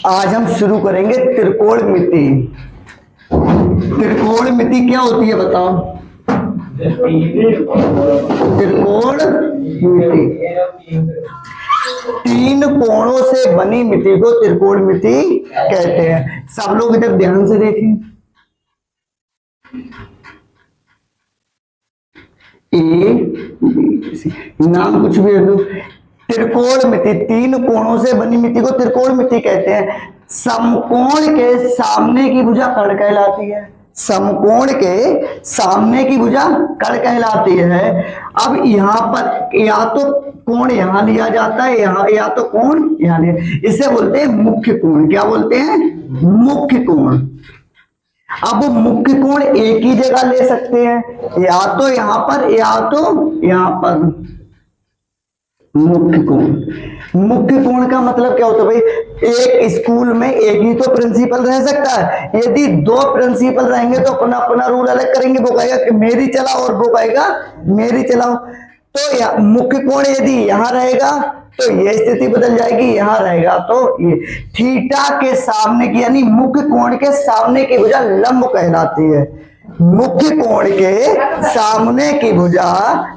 आज हम शुरू करेंगे त्रिकोणमिति। त्रिकोणमिति क्या होती है बताओ? त्रिकोणमिति तीन कोणों से बनी मिति को त्रिकोणमिति कहते हैं। सब लोग इधर ध्यान से देखें। नाम कुछ भी रख दो। त्रिकोणमिति तीन कोणों से बनी मिति को त्रिकोणमिति कहते हैं। समकोण के सामने की भुजा कर्ण कहलाती है। समकोण के सामने की भुजा कर्ण कहलाती है। अब यहाँ पर या तो कोण यहां लिया जाता है, यहाँ या तो कोण यहां लिया, इसे बोलते हैं मुख्य कोण। क्या बोलते हैं? मुख्य कोण। अब मुख्य कोण एक ही जगह ले सकते हैं, या तो यहां पर या तो यहां पर। मुख्य कोण। मुख्य कोण का मतलब क्या होता है भाई? एक स्कूल में एक ही तो प्रिंसिपल रह सकता है। यदि दो प्रिंसिपल रहेंगे तो अपना अपना रूल अलग करेंगे। वो कहेगा कि मेरी चलाओ और वो कहेगा मेरी चलाओ। तो मुख्य कोण यदि यहां रहेगा तो ये स्थिति बदल जाएगी, यहां रहेगा तो ये। थीटा के सामने की यानी मुख्य कोण के सामने की भुजा लंब कहलाती है। मुख्य कोण के सामने की भुजा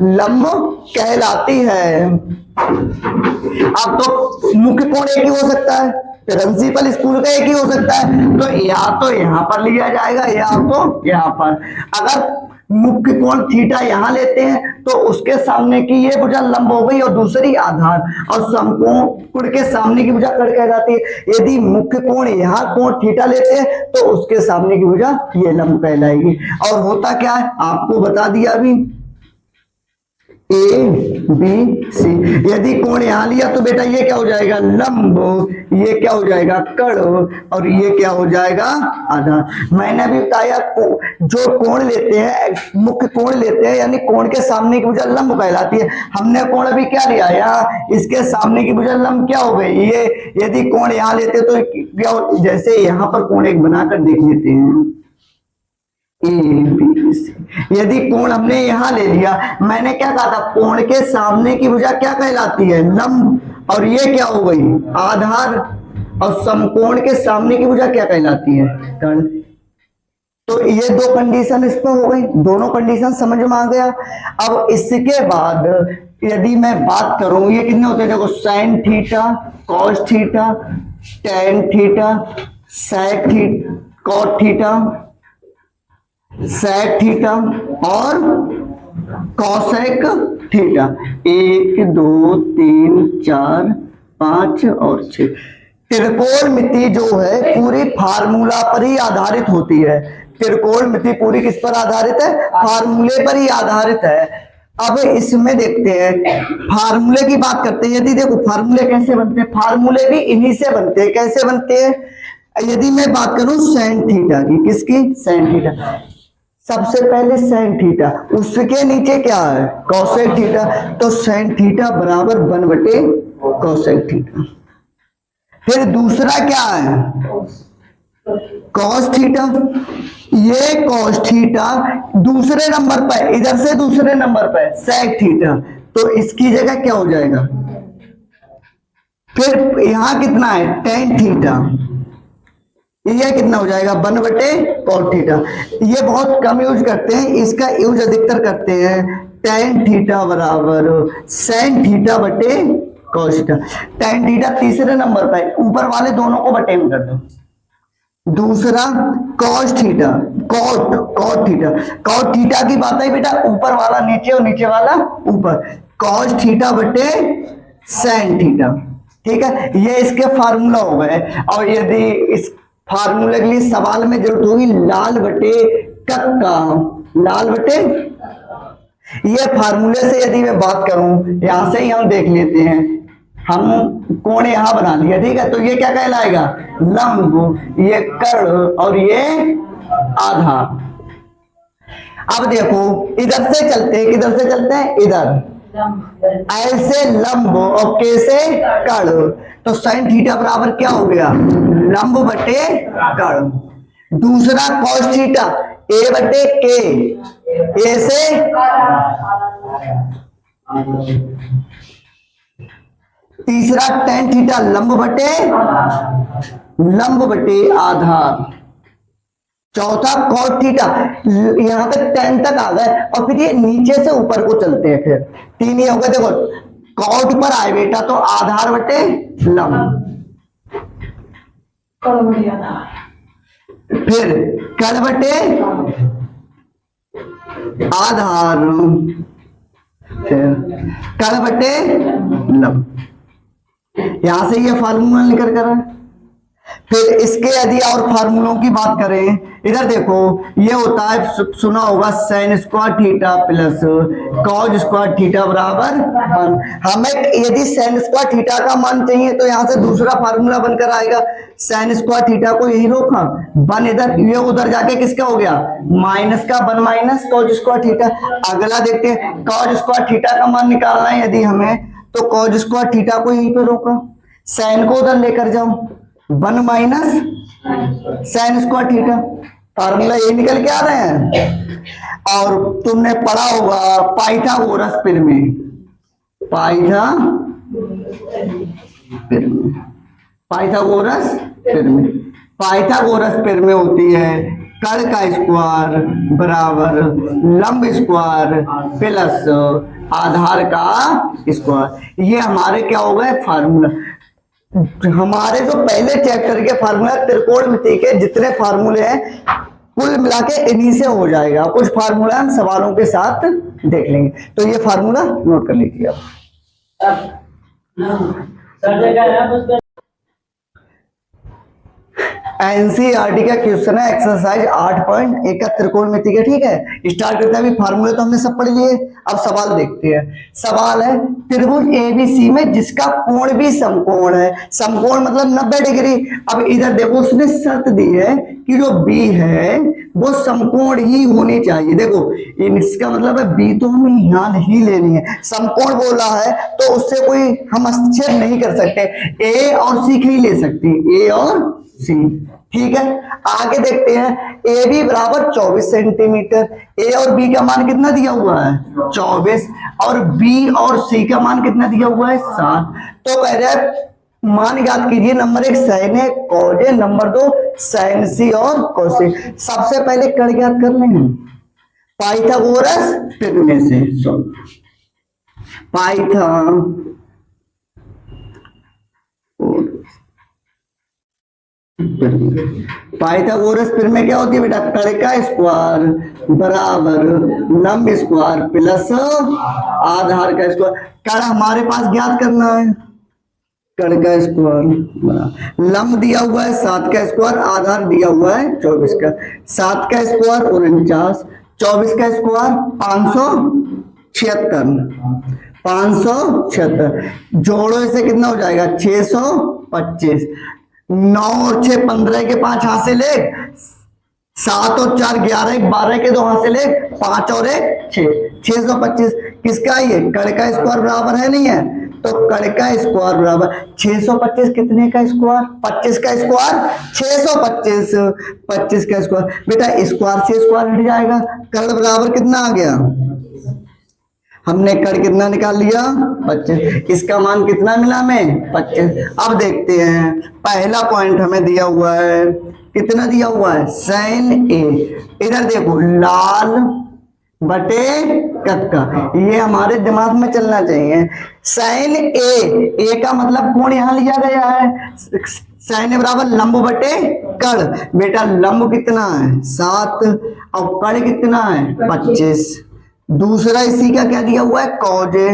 लंब कहलाती है। अब तो मुख्य कोण एक ही हो सकता है, प्रिंसिपल स्कूल का एक ही हो सकता है, तो या तो यहां पर लिया जाएगा या तो यहां पर। अगर मुख्य कोण थीटा यहां लेते हैं तो उसके सामने की ये भुजा लंब हो गई और दूसरी आधार, और समकोण के सामने की भुजा कर्ण कहलाती है। यदि मुख्य कोण यहां कोण थीटा लेते हैं तो उसके सामने की भुजा ये लंब कहलाएगी। और होता क्या है आपको बता दिया अभी, ए बी सी। यदि कोण यहां लिया तो बेटा ये क्या हो जाएगा? लंब। ये क्या हो जाएगा? कर्ण। और ये क्या हो जाएगा? आधार। मैंने अभी बताया जो कोण लेते हैं, मुख्य कोण लेते हैं यानी कोण के सामने की भुजा लंब कहलाती है। हमने कोण अभी क्या लिया? यहाँ इसके सामने की भुजा लंब क्या हो गई? ये। यदि कोण यहां लेते तो क्या, जैसे यहां पर कोण एक बनाकर देख लेते हैं, ए बी सी। यदि कोण हमने यहां ले लिया, मैंने क्या कहा था? कोण के सामने की भुजा क्या कहलाती है? लंब। और ये क्या हो गई? आधार। और समकोण के सामने की भुजा क्या कहलाती है? कर्ण। तो ये दो कंडीशन इस पर हो गई, दोनों कंडीशन समझ में आ गया। अब इसके बाद यदि मैं बात करूं, ये कितने होते हैं देखो? Sine theta, cos theta, tan theta, sec theta, cot theta, sec theta और कॉसेक थीटा। 1 2 3 4 5 और 6। त्रिकोणमिति जो है पूरी फार्मूला पर ही आधारित होती है। त्रिकोणमिति पूरी किस पर आधारित है? फार्मूले पर ही आधारित है। अब इसमें देखते हैं, फार्मूले की बात करते हैं। यदि देखो फार्मूले कैसे बनते हैं, फार्मूले भी इन्हीं से बनते हैं। कैसे बनते हैं? यदि मैं बात करूं साइन थीटा की, किसकी? Sine theta. सबसे पहले साइन थीटा, उसके नीचे क्या है? Cosec theta. तो साइन थीटा बराबर 1/, कॉसेक थीटा। फिर दूसरा क्या है? Cos theta. ये कॉस थीटा दूसरे नंबर पर, इधर से दूसरे नंबर पर सेक थीटा, तो इसकी जगह क्या हो जाएगा? फिर यहां कितना है? Tan theta. ये कितना हो जाएगा? 1/cos theta. ये बहुत कम यूज करते हैं, इसका यूज अधिकतर करते हैं tan थीटा बराबर sin थीटा बटे cos थीटा। tan थीटा तीसरे नंबर पर, ऊपर वाले दोनों को बटे में कर दो। दूसरा cos theta, cot theta. cot theta की बात है बेटा, ऊपर वाला नीचे और नीचे वाला ऊपर। cos थीटा बटे sin थीटा। ठीक है, ये इसके फार्मूला हो गए। और यदि इस फार्मूले के लिए सवाल में जरूरत होगी लाल बटे कक्का, लाल बटे। ये फार्मूले से यदि मैं बात करूं, यहां से ही हम देख लेते हैं। हम कोण यहां बना लिया, ठीक है, तो ये क्या कहलाएगा? लंब। ये कर्ण और ये आधार। अब देखो इधर से चलते हैं, किधर से चलते हैं? इधर। ऐसे लंब और कैसे? कर्ण। तो साइन थीटा बराबर क्या हो गया? लंब बटे कर्ण। दूसरा कॉस थीटा, ए बटे के। ए से तीसरा टेन थीटा लंब बटे लंब बटे आधार। चौथा कॉट थीटा, यहां तक 10 तक आ गए और फिर ये नीचे से ऊपर को चलते हैं, फिर 3 ही हो गए। देखो कॉट पर आए बेटा तो आधार बटे लंब, फिर कड़ बटे आधार, फिर कड़ बटे लंब। यहां से ये फार्मूला निकल कर है। फिर इसके यदि और फार्मूलों की बात करें, इधर देखो ये होता है, सुना होगा sine square theta plus cos square theta बराबर 1। हमें यदि साइन स्क्वायर थीटा का मान चाहिए तो यहां से दूसरा फार्मूला बनकर आएगा। साइन स्क्वायर थीटा को यही रोका 1, इधर ये उधर जाके किसका हो गया माइनस का 1 माइनस कॉज स्क्वायर थीटा। अगला देखते हैं कॉज स्क्वायर थीटा का मान निकालना है यदि हमें, तो कॉज स्क्वायर थीटा को यहीं पे रोका, साइन को उधर लेकर जाओ 1 minus sine square theta, formula ये निकल के आ रहे हैं। और तुमने पढ़ा होगा पाइथागोरस प्रमेय, पाइथागोरस प्रमेय होती है कड़ का स्क्वायर बराबर लंब स्क्वायर प्लस आधार का स्क्वायर। ये हमारे क्या हो गए फार्मूला। हमारे जो पहले चैप्टर के फार्मूला त्रिकोणमिति के जितने फार्मूले हैं कुल मिला के इन्हीं से हो जाएगा। कुछ फार्मूला हम सवालों के साथ देख लेंगे, तो ये फार्मूला नोट कर लीजिए आप। एनसीईआरटी का क्वेश्चन है एक्सरसाइज 8.1 का त्रिकोणमिति का, ठीक है। स्टार्ट करते हैं, अभी फार्मूले तो हमने सब पढ़ लिए, अब सवाल देखते हैं। सवाल है त्रिभुज एबीसी में जिसका कोण भी समकोण है, समकोण मतलब 90 डिग्री। अब इधर देखो उसने शर्त दी है कि जो बी है वो समकोण ही होनी चाहिए। देखो इसका मतलब है बी तो हमें यहां ही लेनी है, समकोण बोला है तो उससे कोई हम हस्तक्षेप नहीं कर सकते, ए और सी ही ले सकते हैं, ए और सी, ठीक है। आगे देखते हैं ए बी बराबर 24 सेंटीमीटर, ए और बी का मान कितना दिया हुआ है 24, और बी और सी का मान कितना दिया हुआ है 7। तो कह रहे हैं मान ज्ञात कीजिए, नंबर 1 साइन है कॉज है, नंबर 2 साइन सी और कोसेक। सबसे पहले कड़ ज्ञात कर लेंगे पाइथागोरस प्रमेय से, पाइथागोरस प्रमेय क्या होती है बेटा, कड़ का स्क्वायर बराबर लंब स्क्वायर प्लस आधार का स्क्वायर। कड़ हमारे पास ज्ञात करना है, कड़ का स्क्वायर लंब दिया हुआ है 7 का स्क्वायर, आधार दिया हुआ है 24 का, 7 का स्क्वायर 49, 24 का स्क्वायर 576, जोड़ो इसे कितना हो जाएगा 625। 9 और 6 15 के 5 हाथ से ले, 7 और 4 11 1 12 के 2 हाथ से ले, 5 और 1 6, 625 किसका ये कड़ का स्क्वायर बराबर है नहीं है, तो कड़ का स्क्वायर बराबर 625 कितने का स्क्वायर 25 का स्क्वायर 625, 25 का स्क्वायर बेटा स्क्वायर से स्क्वायर हट जाएगा, कड़ बराबर कितना आ गया, हमने कड़ कितना निकाल लिया 25, इसका मान कितना मिला हमें 25। अब देखते हैं पहला पॉइंट हमें दिया हुआ है, कितना दिया हुआ है साइन ए, इधर देखो लाल बटे कक्का, ये हमारे दिमाग में चलना चाहिए। साइन ए का मतलब कोण यहां लिया गया है, साइन ए बराबर लंब बटे कड़, बेटा लंब कितना है 7 और कड़ कितना है 25। दूसरा इसी का क्या दिया हुआ है कॉजे,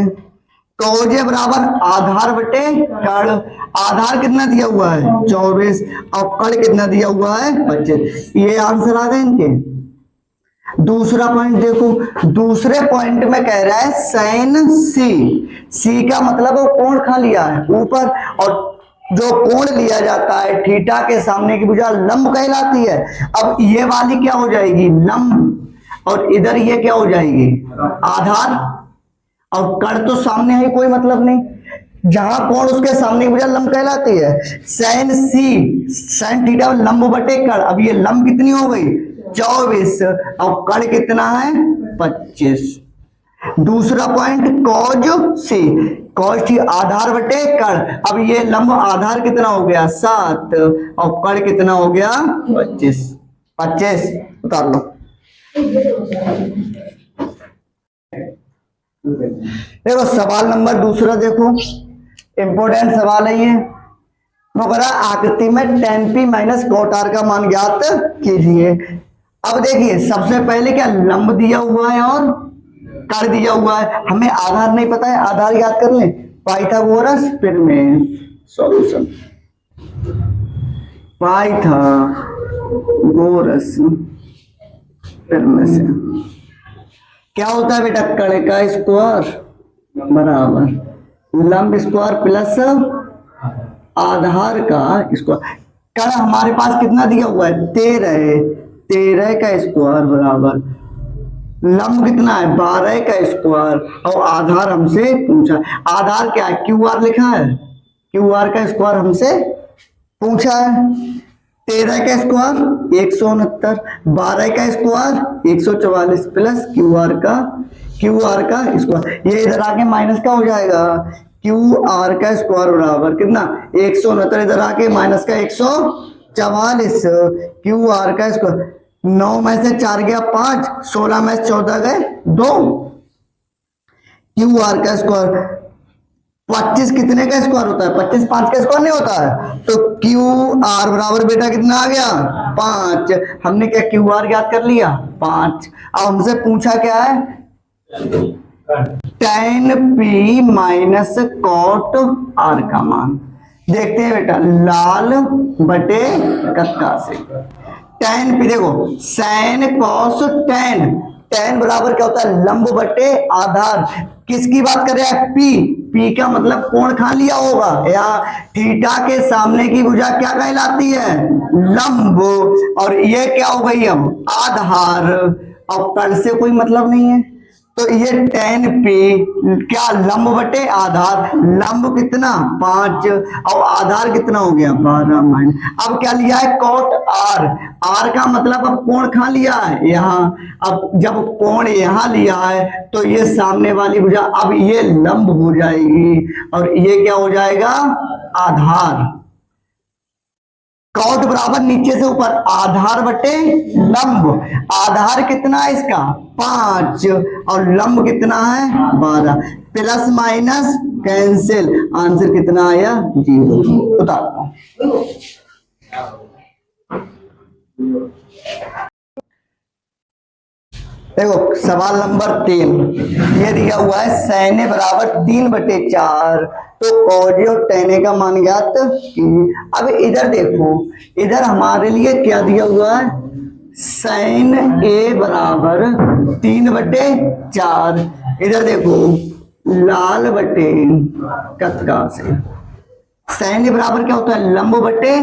कॉजे बराबर आधार बटे कड़, आधार कितना दिया हुआ है 24 और कड़ कितना दिया हुआ है 25। ये आंसर आ गए इनके। दूसरा पॉइंट देखो, दूसरे पॉइंट में कह रहा है साइन सी, सी का मतलब वो कोण कहां लिया है ऊपर, और जो कोण लिया जाता है थीटा के सामने की भुजा लंब कहलाती है। अब ये वाली क्या हो जाएगी लंब, और इधर ये क्या हो जाएगी आधार, और कड़ तो सामने है कोई मतलब नहीं, जहां कोण उसके सामने की भुजा लंब कहलाती है। साइन सी साइन थीटा लंब बटे कड़, अब ये लंब कितनी हो गई 24 और कड़ कितना है 25। दूसरा पॉइंट कॉज सी, कॉज टी आधार बटे कर्ण। अब ये लंब आधार कितना हो गया 7 और कर्ण कितना हो गया 25, 25 उतार लो। देखो सवाल नंबर दूसरा देखो, इंपॉर्टेंट सवाल है ये। मगर आकृति में tan p minus cot r का मान ज्ञात कीजिए। अब देखिए सबसे पहले क्या लंब दिया हुआ है और कर दिया हुआ है, हमें आधार नहीं पता है, आधार याद कर लें पाइथागोरस, फिर में सॉल्यूशन पाइथागोरस, फिर में से क्या होता है बेटा, कर्ण का स्क्वायर बराबर लंब स्क्वायर प्लस आधार का स्क्वायर। कर्ण हमारे पास कितना दिया हुआ है 13, 13 का स्क्वायर बराबर लंब कितना है 12 का स्क्वायर, और आधार हमसे पूछा, आधार क्या है क्यू आर लिखा है, क्यू आर का स्क्वायर हमसे पूछा है। 13 का स्क्वायर 169, 12 का स्क्वायर 144 प्लस क्यू आर का स्क्वायर, ये इधर आके माइनस का हो जाएगा, क्यू आर का स्क्वायर बराबर कितना 169, इधर आके माइनस का 144, क्यू आर का स्क्वायर 9 में से 4 गया 5, 16 में से 14 गए 2, क्यू आर का स्क्वायर 25 कितने का स्क्वायर होता है 25 5 का स्क्वायर नहीं होता है, तो क्यू आर बराबर बेटा कितना आ गया 5। हमने क्या क्यू आर ज्ञात कर लिया 5। अब हमसे पूछा क्या है tan p minus cot r का मान। देखते हैं बेटा लाल बटे कक्का से, tan p देखो sin cos tan, tan बराबर क्या होता है लंब बटे आधार, किसकी बात कर रहे हैं p का मतलब कोण खा लिया होगा, या थीटा के सामने की भुजा क्या कहलाती है लंब, और ये क्या हो गई अब आधार, और कर्ण से कोई मतलब नहीं है, तो ये tan p क्या लंब बटे आधार, लंब कितना 5 और आधार कितना हो गया 12 माइनस। अब क्या लिया है cot r, r का मतलब अब कोण खा लिया है यहाँ, अब जब कोण यहाँ लिया है तो ये सामने वाली भुजा अब ये लंब हो जाएगी, और ये क्या हो जाएगा आधार। कॉट बराबर नीचे से ऊपर आधार बटे लंब, आधार कितना है इसका 5 और लंब कितना है 12, प्लस माइनस कैंसिल, आंसर कितना आया 0। उतारो देखो सवाल नंबर 3, ये दिया हुआ है sin बराबर 3/4, तो cos और tan का मान ज्ञात कीजिए। अब इधर देखो, इधर हमारे लिए क्या दिया हुआ है sin a बराबर 3/4, इधर देखो लाल बटे कत्का से, sin a बराबर क्या होता है लंब बटे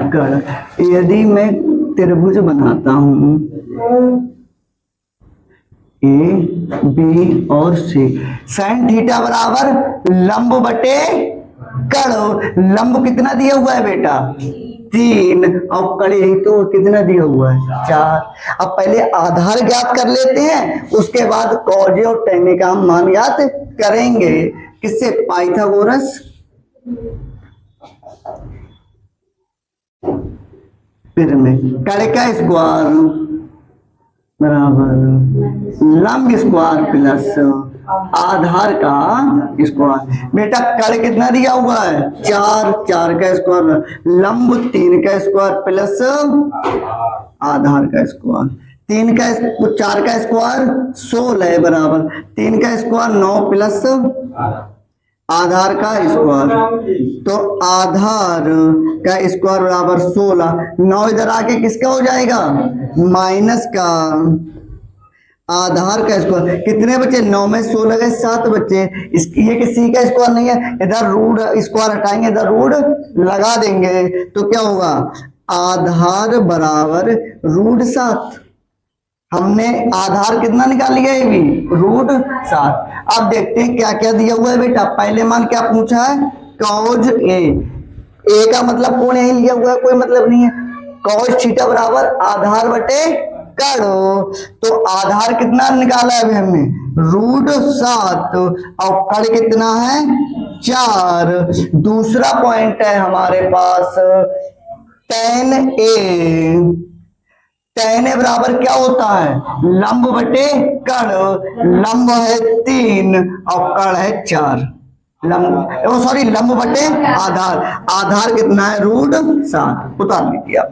कर्ण। यदि मैं त्रिभुज बनाता हूं ए बी और सी, साइन थीटा बराबर लंब बटे कर्ण, लंब कितना दिया हुआ है बेटा 3 और कर्ण ही तो कितना दिया हुआ है 4। अब पहले आधार ज्ञात कर लेते हैं, उसके बाद कॉज और tan का हम मान ज्ञात करेंगे, किससे पाइथागोरस, फिर में कर्ण का स्क्वायर बराबर लंब स्क्वायर प्लस आधार का स्क्वायर। बेटा कर्ण कितना दिया हुआ है 4, 4 का स्क्वायर, लंब 3 का स्क्वायर प्लस आधार का स्क्वायर, 4 का स्क्वायर 16 है बराबर 3 का स्क्वायर 9 प्लस आधार का स्क्वायर, तो आधार का स्क्वायर बराबर 16, 9 इधर आके किसका हो जाएगा माइनस का आधार का स्क्वायर, कितने बचे 9 में 16 गए 7 बचे, ये किसी का स्क्वायर नहीं है, इधर रूट स्क्वायर हटाएंगे इधर रूट लगा देंगे, तो क्या होगा आधार बराबर √7। हमने आधार कितना निकाल लिया ये भी √7। अब देखते हैं क्या क्या दिया हुआ है बेटा, पहले मान क्या पूछा है कॉज ए का मतलब कौन यही लिया हुआ है कोई मतलब नहीं है, कॉज थीटा बराबर आधार बटे कड़ो, तो आधार कितना निकाला है अभी हमने, √7, और कड़ कितना है 4। दूसरा पॉइंट है हमारे पास tan A। tan A बराबर क्या होता है, लंब बटे कड़, लंब है 3 और कड़ है 4। लंब सॉरी लंब बटे आधार, आधार कितना है √7, उतार लीजिए आप।